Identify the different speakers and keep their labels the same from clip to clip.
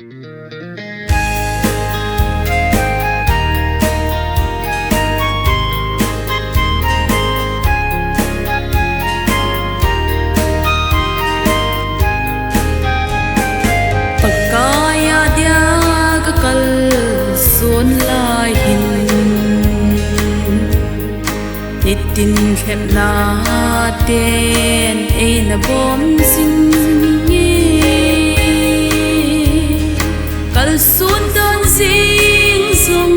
Speaker 1: Pagkaya dia kakal suôn lai hin nitin khem na ten e na bom sin kal suôn don sing sung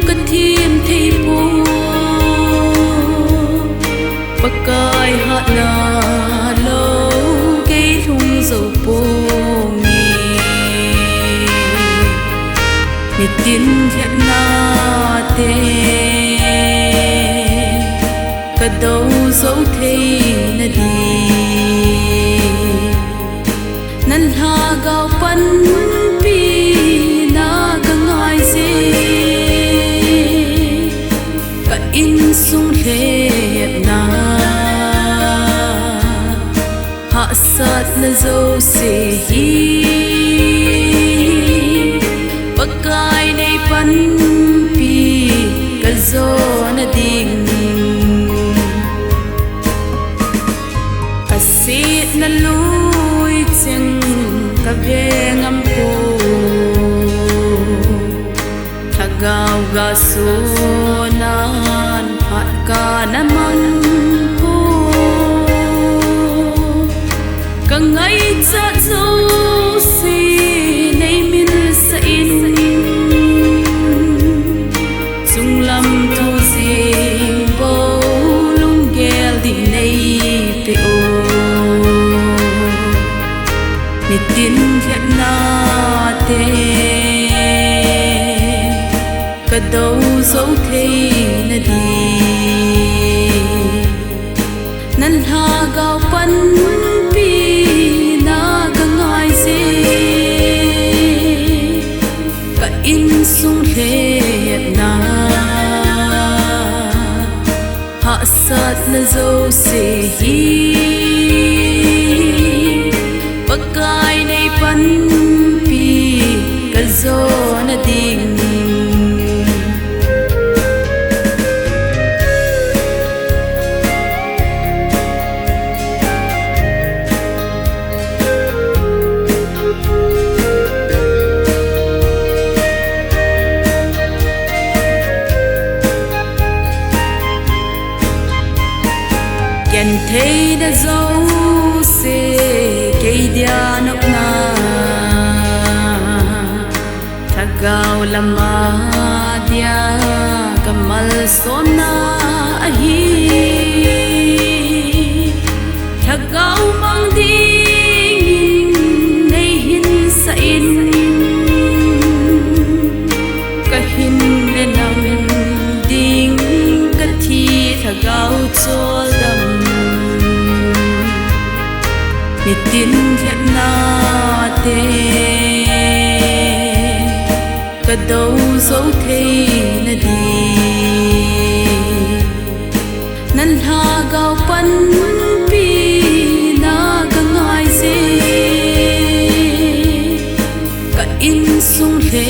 Speaker 1: ka thiên thei po pakai hat na lo ke thung zo po nitin khem na ten ka đâu dấu thế na đi nan ha gao pan pi na ka ngai se ka in sung le na ha sat na zo se hi pakai nei pan pi ka zo na ding sit na lui cheng ka ve ngam po thagao ga so nan phat ka na mang po ka ngai cha zo si nei min sa in sung lam tu sing bo lung gel di nei pe o nitin khem na te ka đâu dấu thế na đi nan ha gao pan pi na ka ngai se ka in sung le na ha sat na zo se hi pakai nei pan pi ka zo na ding ken thei na zo se cây dia nốc na thagao lama dia kamal sona ahi thagao mang ding nei hin sa in ka hin le nam ding ka thi thagao chol dam nitin khem na te ka đâu dấu thế na đi nan ha gao pan pi na ka ngai se ka in sung le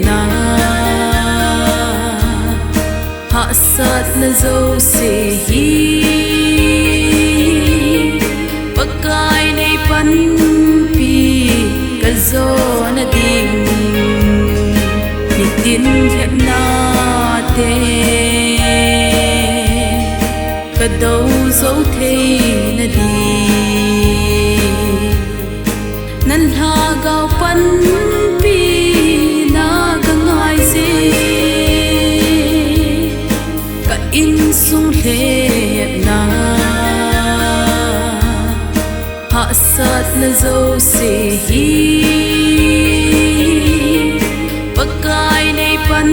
Speaker 1: na ha sat na zo se hi pakai nei pan pi ka zo na ding nitin khem na te ka đâu dấu thế na đi nan ha gao pan pi na ka ngai se ka in sung le na ha sat na zo se hi pakai nei pan